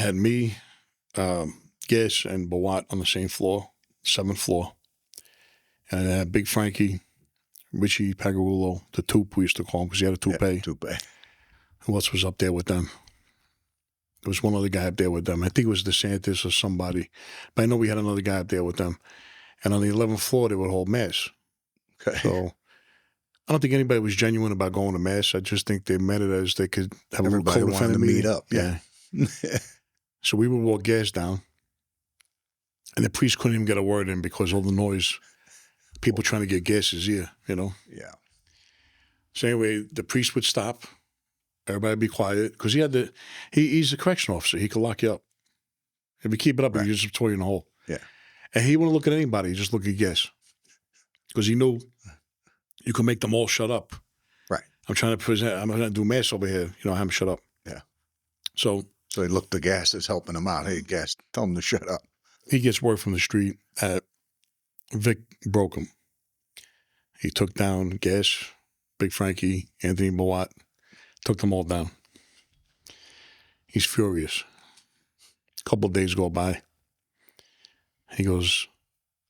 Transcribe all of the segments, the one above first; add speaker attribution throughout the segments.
Speaker 1: had me, Gas, and Bawat on the same floor, 7th floor. And I had Big Frankie, Richie Pagarulo, the Toop we used to call him because he had a toupee.
Speaker 2: Yeah, toupee.
Speaker 1: Who else was up there with them? There was one other guy up there with them. I think it was DeSantis or somebody. But I know we had another guy up there with them. And on the 11th floor, they would hold mass.
Speaker 2: Okay.
Speaker 1: So I don't think anybody was genuine about going to mass. I just think they meant it as they could have
Speaker 2: Everybody
Speaker 1: a little
Speaker 2: wanted to meet up.
Speaker 1: Yeah. So we would walk Gas down. And the priest couldn't even get a word in because all the noise, people trying to get Gas's ear, you know?
Speaker 2: Yeah.
Speaker 1: So anyway, the priest would stop. Everybody be quiet. Because he's a correction officer. He could lock you up. If you keep it up, he can just throw you in the hole.
Speaker 2: Yeah.
Speaker 1: And he wouldn't look at anybody. He just look at Gas. Because he knew you could make them all shut up.
Speaker 2: Right.
Speaker 1: I'm trying to do mass over here. You know, have him shut up.
Speaker 2: Yeah.
Speaker 1: So
Speaker 2: they looked at Gas as helping him out. Hey, Gas, tell him to shut up.
Speaker 1: He gets word from the street that Vic broke him. He took down Gas, Big Frankie, Anthony Bawat, took them all down. He's furious. A couple of days go by. He goes,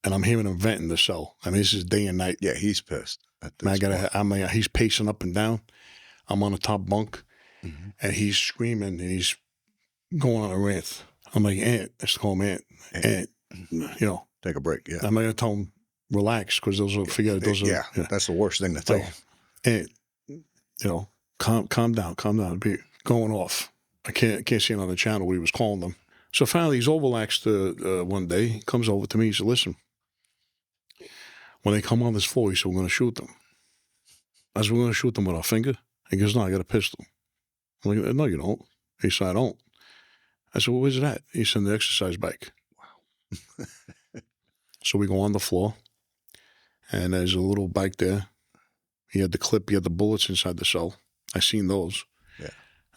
Speaker 1: and I'm hearing him vent in the cell. I mean, this is day and night.
Speaker 2: Yeah, he's pissed.
Speaker 1: He's pacing up and down. I'm on the top bunk, and he's screaming, and he's going on a rant. I'm like, Ant, let's call him Ant. Ant, you know.
Speaker 2: Take a break, yeah.
Speaker 1: I'm not going to tell him, relax, because
Speaker 2: yeah, that's the worst thing to tell.
Speaker 1: Ant, you know, calm down. Be going off. I can't see it on the channel what he was calling them. So finally, he's overlaxed one day. He comes over to me. He said, listen, when they come on this floor, he said, we're going to shoot them. I said, we're going to shoot them with our finger? He goes, no, I got a pistol. I'm like, no, you don't. He said, I don't. I said, well, where's it at? He said, the exercise bike. Wow. So we go on the floor, and there's a little bike there. He had the clip. He had the bullets inside the cell. I seen those.
Speaker 2: Yeah.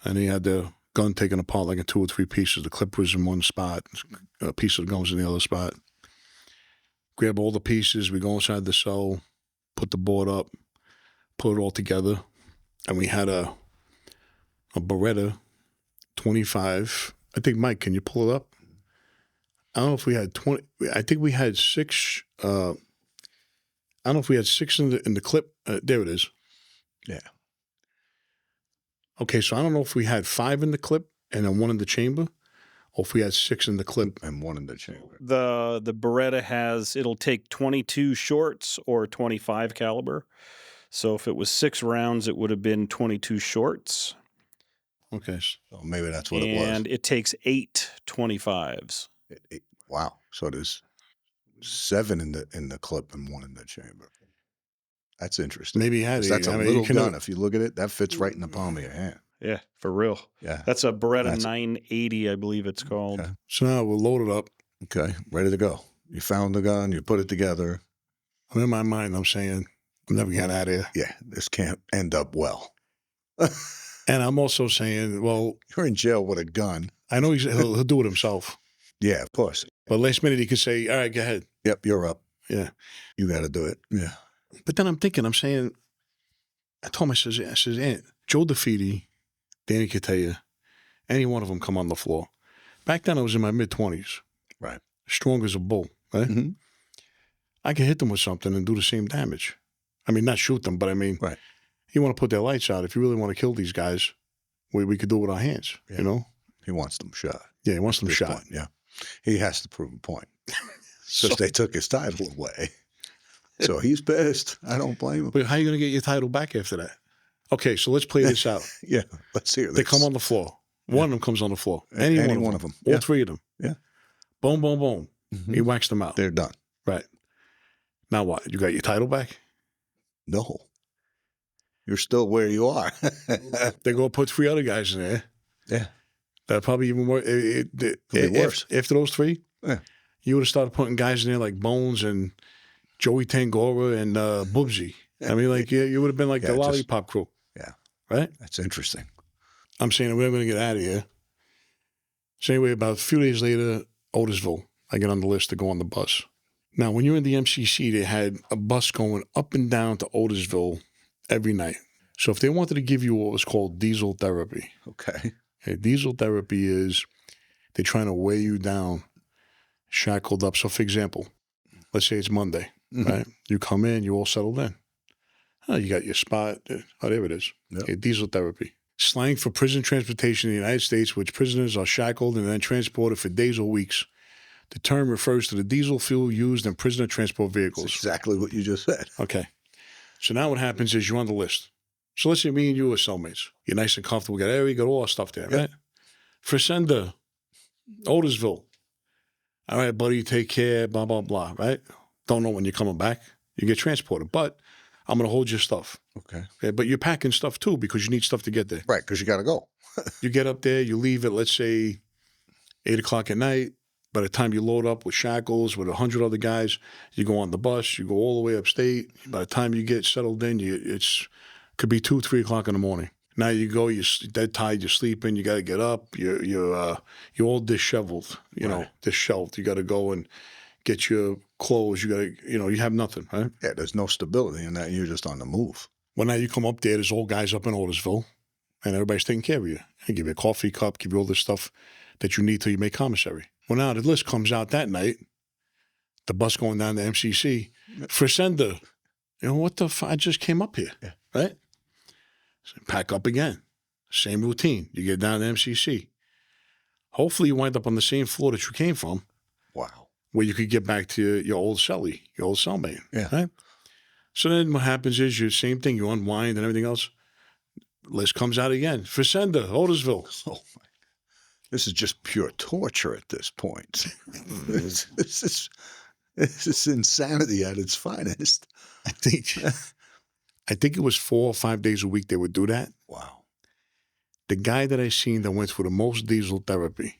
Speaker 1: And he had the gun taken apart like in 2 or 3 pieces. The clip was in one spot. A piece of the gun was in the other spot. Grab all the pieces. We go inside the cell, put the board up, put it all together. And we had a Beretta 25. I think, Mike, can you pull it up? I don't know if we had 20. I think we had 6. I don't know if we had 6 in the clip. There it is.
Speaker 2: Yeah.
Speaker 1: Okay, so I don't know if we had 5 in the clip and then 1 in the chamber, or if we had 6 in the clip
Speaker 2: and 1 in the chamber.
Speaker 3: The Beretta it'll take 22 shorts or 25 caliber. So if it was 6 rounds, it would have been 22 shorts.
Speaker 1: Okay.
Speaker 2: So maybe that's what it was.
Speaker 3: And it takes 8 25s.
Speaker 2: Wow. So there's 7 in the clip and 1 in the chamber. That's interesting.
Speaker 1: Maybe he had it.
Speaker 2: That's a little gun. If you look at it, that fits right in the palm of your hand.
Speaker 3: Yeah, for real.
Speaker 2: Yeah.
Speaker 3: That's a Beretta 980, I believe it's called.
Speaker 2: Okay.
Speaker 1: So now we'll load it up.
Speaker 2: Okay. Ready to go. You found the gun. You put it together.
Speaker 1: I'm in my mind, I'm saying, I'm never getting out of here.
Speaker 2: Yeah. This can't end up well.
Speaker 1: And I'm also saying, well,
Speaker 2: you're in jail with a gun.
Speaker 1: I know he'll do it himself.
Speaker 2: Yeah, of course.
Speaker 1: But last minute he could say, all right, go ahead.
Speaker 2: Yep, you're up.
Speaker 1: Yeah.
Speaker 2: You got to do it. Yeah.
Speaker 1: But then I'm saying, I told him, I says, Aunt, Joe DeFeeti, Danny Cataya, any one of them come on the floor. Back then I was in my mid-20s.
Speaker 2: Right.
Speaker 1: Strong as a bull, right?
Speaker 2: Mm-hmm.
Speaker 1: I could hit them with something and do the same damage. I mean, not shoot them, but I mean,
Speaker 2: right.
Speaker 1: You want to put their lights out. If you really want to kill these guys, we could do it with our hands, you know?
Speaker 2: He wants them shot.
Speaker 1: Yeah, he wants them shot.
Speaker 2: Point, yeah. He has to prove a point. Because they took his title away. So he's pissed. I don't blame him.
Speaker 1: But how are you going to get your title back after that? Okay, so let's play this out.
Speaker 2: Yeah, let's hear this.
Speaker 1: They come on the floor. One of them comes on the floor.
Speaker 2: Any one of them.
Speaker 1: All 3 of them.
Speaker 2: Yeah.
Speaker 1: Boom, boom, boom.
Speaker 2: Mm-hmm.
Speaker 1: He whacks them out.
Speaker 2: They're done.
Speaker 1: Right. Now what? You got your title back?
Speaker 2: No. You're still where you are.
Speaker 1: They go put 3 other guys in there.
Speaker 2: Yeah.
Speaker 1: That probably even more.
Speaker 2: Could be worse.
Speaker 1: After those 3,
Speaker 2: yeah.
Speaker 1: You would have started putting guys in there like Bones and Joey Tangora and Bubsy. I mean, like, you would have been like the Lollipop crew.
Speaker 2: Yeah.
Speaker 1: Right?
Speaker 2: That's interesting.
Speaker 1: I'm saying we're going to get out of here. So anyway, about a few days later, Otisville, I get on the list to go on the bus. Now, when you're in the MCC, they had a bus going up and down to Otisville every night. So if they wanted to give you what was called diesel therapy.
Speaker 2: Okay.
Speaker 1: Diesel therapy is They're trying to weigh you down, shackled up. So, for example, let's say it's Monday, right? You come in, you all settled in. Oh, you got your spot, whatever it is.
Speaker 2: Yep.
Speaker 1: Okay, diesel therapy. Slang for prison transportation in the United States, which prisoners are shackled and then transported for days or weeks. The term refers to the diesel fuel used in prisoner transport vehicles.
Speaker 2: That's exactly what you just said.
Speaker 1: Okay. So now what happens is you're on the list. So let's say me and you are cellmates. You're nice and comfortable. You got area, you got all our stuff there, right? Fresenda, Otisville. All right, buddy, take care, blah, blah, blah, right? Don't know when you're coming back. You get transported. But I'm going to hold your stuff. Okay. But you're packing stuff too because you need stuff to get there.
Speaker 2: Right, because you got to go.
Speaker 1: You get up there, you leave at, let's say, 8 o'clock at night. By the time you load up with shackles, with 100 other guys, you go on the bus, you go all the way upstate. By the time you get settled in, could be 2, 3 o'clock in the morning. Now you go, you're dead tired, you're sleeping, you got to get up, you're all disheveled, disheveled. You got to go and get your clothes. You got to, you have nothing, right?
Speaker 2: Yeah, there's no stability in that. You're just on the move.
Speaker 1: Well, now you come up there, there's old guys up in Otisville, and everybody's taking care of you. They give you a coffee cup, give you all this stuff that you need till you make commissary. Well, now the list comes out that night, the bus going down to MCC, Fresenda. What the fuck? I just came up here, right? So pack up again. Same routine. You get down to MCC. Hopefully you wind up on the same floor that you came from.
Speaker 2: Wow.
Speaker 1: Where you could get back to your old cellie, your old cellmate.
Speaker 2: Yeah.
Speaker 1: Right? So then what happens is you same thing, you unwind and everything else. List comes out again. Fresenda, Otisville.
Speaker 2: Oh, my God. This is just pure torture at this point. This is insanity at its finest.
Speaker 1: I think it was 4 or 5 days a week they would do that.
Speaker 2: Wow.
Speaker 1: The guy that I seen that went through the most diesel therapy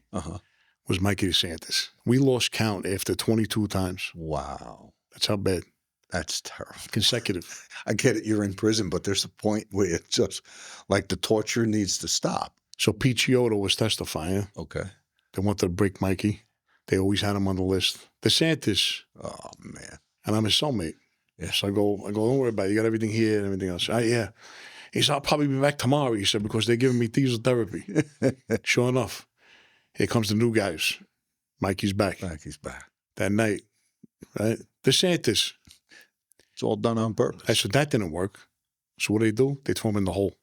Speaker 1: was Mikey DeSantis. We lost count after 22 times.
Speaker 2: Wow.
Speaker 1: That's how bad.
Speaker 2: That's terrible.
Speaker 1: Consecutive.
Speaker 2: I get it. You're in prison, but there's a point where it's just like the torture needs to stop.
Speaker 1: So Pete Chiodo was testifying.
Speaker 2: Okay.
Speaker 1: They wanted to break Mikey. They always had him on the list. DeSantis.
Speaker 2: Oh, man.
Speaker 1: And I'm his cellmate.
Speaker 2: Yeah.
Speaker 1: So I go, don't worry about it. You got everything here and everything else. Yeah. He said, I'll probably be back tomorrow, he said, because they're giving me diesel therapy. Sure enough, here comes the new guys. Mikey's back.
Speaker 2: Mikey's back.
Speaker 1: That night, right? DeSantis.
Speaker 2: It's all done on purpose.
Speaker 1: So that didn't work. So what do? They throw him in the hole.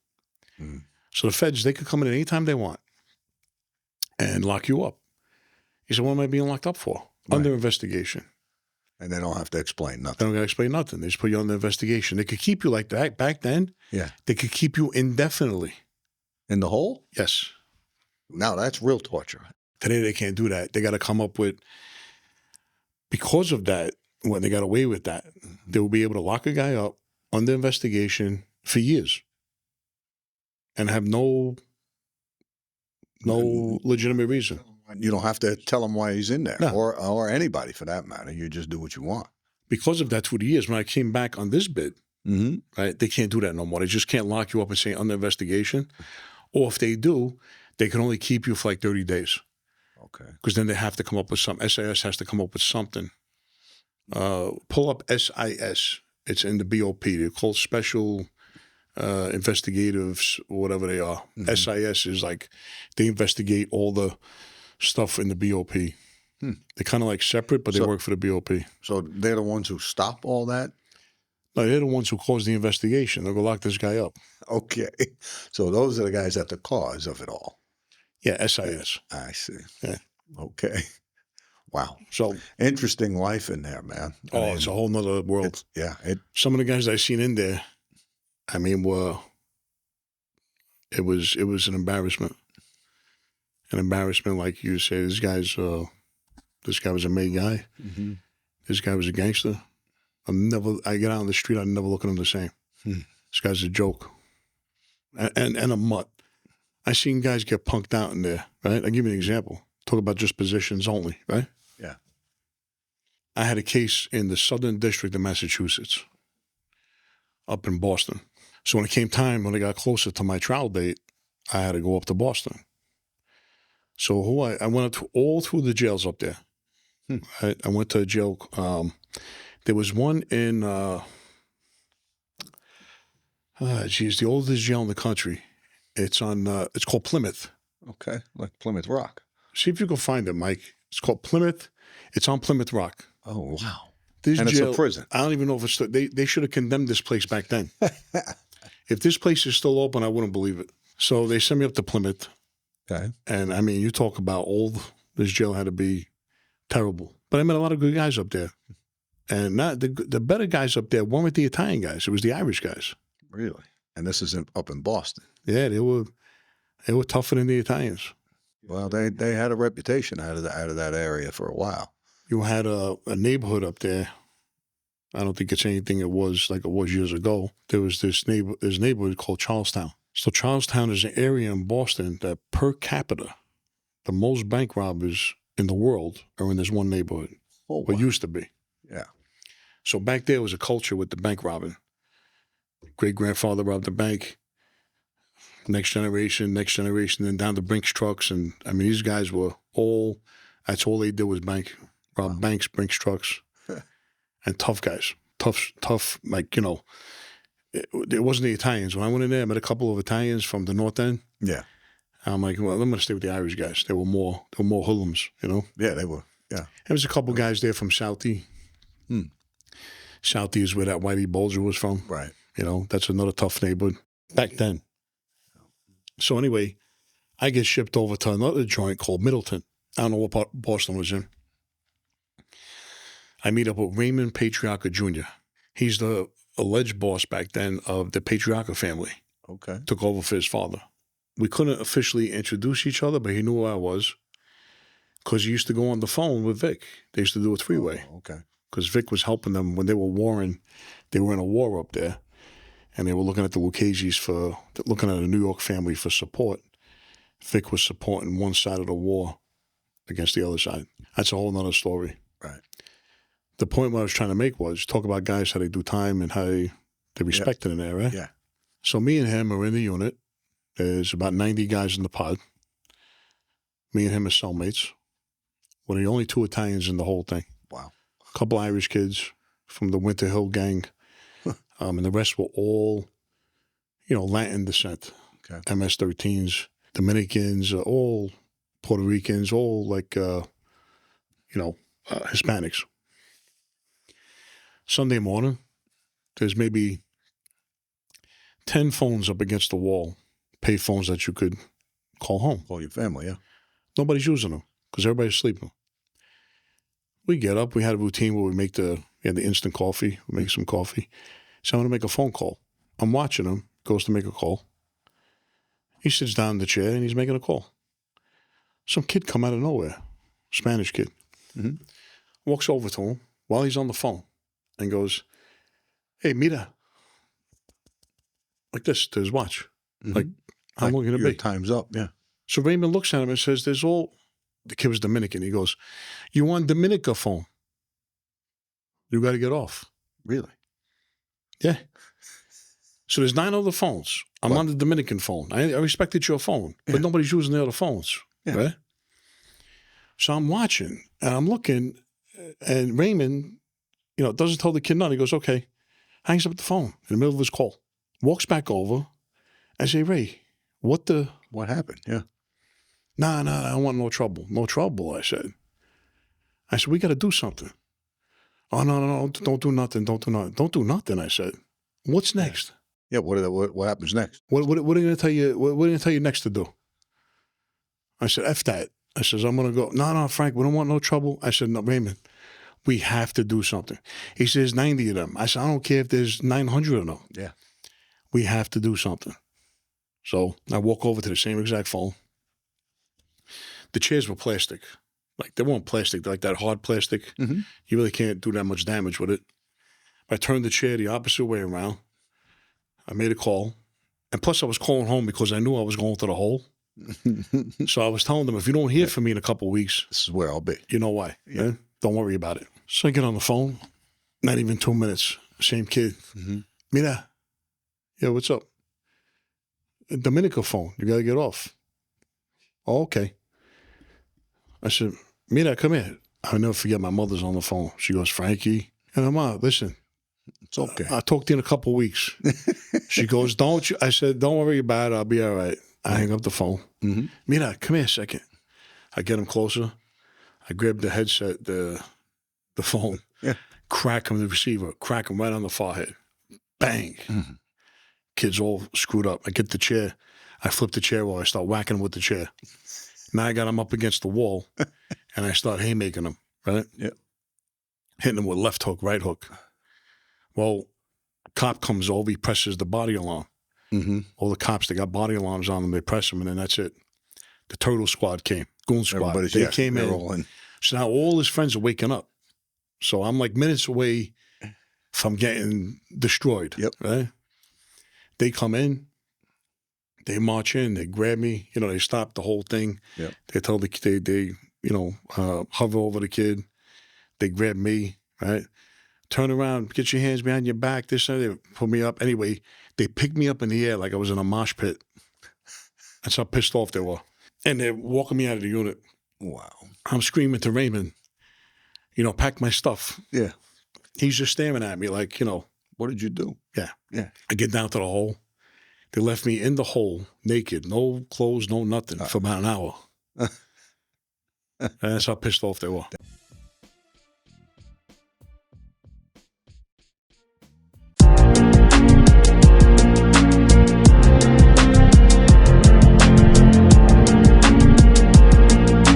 Speaker 1: So the feds, they could come in anytime they want and lock you up. He said, what am I being locked up for?
Speaker 2: Right.
Speaker 1: Under investigation.
Speaker 2: And they don't have to explain
Speaker 1: They
Speaker 2: nothing.
Speaker 1: don't got to explain nothing. They just put you under investigation. They could keep you like that. Back then, they could keep you indefinitely.
Speaker 2: In the hole?
Speaker 1: Yes.
Speaker 2: Now that's real torture.
Speaker 1: Today they can't do that. They got to come up with, because of that, when they got away with that, they will be able to lock a guy up under investigation for years and have no legitimate reason.
Speaker 2: You don't have to tell him why he's in there,
Speaker 1: No.
Speaker 2: or anybody for that matter. You just do what you want.
Speaker 1: Because of that through the years, when I came back on this bid, right, they can't do that no more. They just can't lock you up and say under investigation. Or if they do, they can only keep you for like 30 days.
Speaker 2: Okay.
Speaker 1: Because then they have to come up with something. SIS has to come up with something. Pull up SIS. It's in the BOP. They're called Special Investigatives or whatever they are. SIS is like they investigate all the stuff in the BOP. They're kind of like separate, but they work for the BOP.
Speaker 2: So they're the ones who stop all that?
Speaker 1: No, they're the ones who cause the investigation. They'll go lock this guy up.
Speaker 2: Okay. So those are the guys at the cause of it all.
Speaker 1: Yeah, SIS.
Speaker 2: I see.
Speaker 1: Yeah.
Speaker 2: Okay. Wow.
Speaker 1: So
Speaker 2: interesting life in there, man. I mean,
Speaker 1: it's a whole nother world. Some of the guys I seen in there, I mean, it was an embarrassment. An embarrassment, like you say, this guy was a made guy. This guy was a gangster. I get out on the street, I never look at him the same. This guy's a joke. And a mutt. I seen guys get punked out in there, right? I'll give you an example. Talk about just positions only, right?
Speaker 2: Yeah.
Speaker 1: I had a case in the Southern District of Massachusetts, up in Boston. So when it came time, when I got closer to my trial date, I had to go up to Boston. So I went all through the jails up there. I went to a jail. There was one in, the oldest jail in the country. It's called Plymouth.
Speaker 2: Okay. Like Plymouth Rock.
Speaker 1: See if you can find it, Mike. It's called Plymouth. It's on Plymouth Rock.
Speaker 2: Oh, wow.
Speaker 1: This
Speaker 2: And
Speaker 1: jail,
Speaker 2: it's a prison.
Speaker 1: I don't even know if it's they should have condemned this place back then. If this place is still open, I wouldn't believe it. So they sent me up to Plymouth.
Speaker 2: Okay.
Speaker 1: And I mean, you talk about old, this jail had to be terrible. But I met a lot of good guys up there. And not the better guys up there weren't the Italian guys. It was the Irish guys.
Speaker 2: Really? And this is up in Boston.
Speaker 1: Yeah, they were tougher than the Italians.
Speaker 2: Well, they had a reputation out of that area for a while.
Speaker 1: You had a neighborhood up there. I don't think it's anything it was like it was years ago. There was this neighborhood called Charlestown. So Charlestown is an area in Boston that per capita, the most bank robbers in the world are in this one neighborhood.
Speaker 2: Oh,
Speaker 1: What used to be.
Speaker 2: Yeah.
Speaker 1: So back there was a culture with the bank robbing. Great-grandfather robbed the bank. Next generation, then down to Brinks trucks. And I mean, these guys were that's all they did was rob banks, Brinks trucks. And tough guys. Tough, like, you know, it wasn't the Italians. When I went in there, I met a couple of Italians from the North End.
Speaker 2: Yeah.
Speaker 1: I'm like, well, I'm going to stay with the Irish guys. They were more hoodlums, you know?
Speaker 2: Yeah, they were. Yeah.
Speaker 1: There was a couple guys there from Southie. Southie is where that Whitey Bulger was from.
Speaker 2: Right.
Speaker 1: You know, that's another tough neighborhood back then. So anyway, I get shipped over to another joint called Middleton. I don't know what part Boston was in. I meet up with Raymond Patriarca Jr. He's the alleged boss back then of the Patriarca family.
Speaker 2: Okay.
Speaker 1: Took over for his father. We couldn't officially introduce each other, but he knew who I was because he used to go on the phone with Vic. They used to do a three-way.
Speaker 2: Oh, okay.
Speaker 1: Because Vic was helping them when they were warring. They were in a war up there, and they were looking at the Lucchese's looking at a New York family for support. Vic was supporting one side of the war against the other side. That's a whole nother story.
Speaker 2: Right.
Speaker 1: The point what I was trying to make was talk about guys, how they do time and how they respect it in there, right?
Speaker 2: Yeah.
Speaker 1: So me and him are in the unit. There's about 90 guys in the pod. Me and him are cellmates. We're the only two Italians in the whole thing.
Speaker 2: Wow.
Speaker 1: A couple Irish kids from the Winter Hill gang. And the rest were all, you know, Latin descent.
Speaker 2: Okay.
Speaker 1: MS-13s, Dominicans, all Puerto Ricans, all like, Hispanics. Sunday morning, there's maybe 10 phones up against the wall, pay phones that you could call home.
Speaker 2: Call your family, yeah.
Speaker 1: Nobody's using them because everybody's sleeping. We get up. We had a routine where we had the instant coffee. We make some coffee. So I'm going to make a phone call. I'm watching him. Goes to make a call. He sits down in the chair and he's making a call. Some kid come out of nowhere, Spanish kid.
Speaker 2: Mm-hmm.
Speaker 1: Walks over to him while he's on the phone and goes, "Hey, mira." Like this to his watch.
Speaker 2: Mm-hmm.
Speaker 1: Like, how long can it
Speaker 2: your
Speaker 1: be?
Speaker 2: time's up, yeah.
Speaker 1: So Raymond looks at him and says, the kid was Dominican. He goes, "You on Dominican phone? You got to get off."
Speaker 2: Really?
Speaker 1: Yeah. So there's 9 other phones. I'm on the Dominican phone. I respected your phone, but nobody's using the other phones, right? So I'm watching, and I'm looking, and Raymond, doesn't tell the kid nothing. He goes, "Okay," hangs up the phone in the middle of his call, walks back over, and say, "Ray, what
Speaker 2: happened?" Yeah.
Speaker 1: Nah, I don't want no trouble. No trouble, I said. "We got to do something." "Oh, no, don't do nothing. Don't do nothing." "Don't do nothing," I said. "What's next?"
Speaker 2: Yeah, what happens next?
Speaker 1: What are they going to tell you? What are they going to tell you next to do? I said, "F that." I says, "I'm going to go." No, Frank, we don't want no trouble." I said, "No, Raymond, we have to do something." He says, 90 of them. I said, "I don't care if there's 900 of them.
Speaker 2: Yeah.
Speaker 1: We have to do something." So I walk over to the same exact phone. The chairs were plastic. Like, they weren't plastic. They're like that hard plastic.
Speaker 2: Mm-hmm.
Speaker 1: You really can't do that much damage with it. I turned the chair the opposite way around. I made a call. And plus, I was calling home because I knew I was going to the hole. So I was telling them, if you don't hear from me in a couple of weeks,
Speaker 2: this is where I'll be.
Speaker 1: You know why. Yeah. Don't worry about it. So I get on the phone. Not even 2 minutes. Same kid.
Speaker 2: Mm-hmm.
Speaker 1: Mira. Yeah, what's up? Dominican phone. You got to get off. "Oh, okay." I said, "Mira, come here." I'll never forget, my mother's on the phone. She goes, "Frankie." And I'm out. "Listen.
Speaker 2: It's okay.
Speaker 1: I'll talk to you in a couple of weeks." She goes, "Don't you?" I said, "Don't worry about it. I'll be all right." I hang up the phone.
Speaker 2: Mm-hmm.
Speaker 1: "Mira, come here a second." I get him closer. I grab the headset, the phone,
Speaker 2: Yeah.
Speaker 1: crack him the receiver, crack him right on the forehead. Bang.
Speaker 2: Mhm.
Speaker 1: Kid's all screwed up. I get the chair. I flip the chair while I start whacking him with the chair. Now I got him up against the wall, and I start haymaking him, right?
Speaker 2: Yeah.
Speaker 1: Hitting him with left hook, right hook. Well, cop comes over, he presses the body alarm.
Speaker 2: Mm-hmm.
Speaker 1: All the cops, they got body alarms on them, they press them, and then that's it. The Turtle Squad came, Goon Squad. They came
Speaker 2: they're
Speaker 1: in.
Speaker 2: all in.
Speaker 1: So now all his friends are waking up. So I'm like minutes away from getting destroyed.
Speaker 2: Yep.
Speaker 1: Right? They come in, they march in, they grab me, they stop the whole thing.
Speaker 2: Yep.
Speaker 1: They tell the kid, they hover over the kid. They grab me, right? Turn around, get your hands behind your back, this and that. They put me up. Anyway, they picked me up in the air like I was in a mosh pit. That's how pissed off they were. And they're walking me out of the unit.
Speaker 2: Wow.
Speaker 1: I'm screaming to Raymond, pack my stuff.
Speaker 2: Yeah.
Speaker 1: He's just staring at me like,
Speaker 2: What did you do?
Speaker 1: yeah.
Speaker 2: Yeah.
Speaker 1: I get down to the hole. They left me in the hole, naked, no clothes, no nothing, for about an hour. And that's how pissed off they were.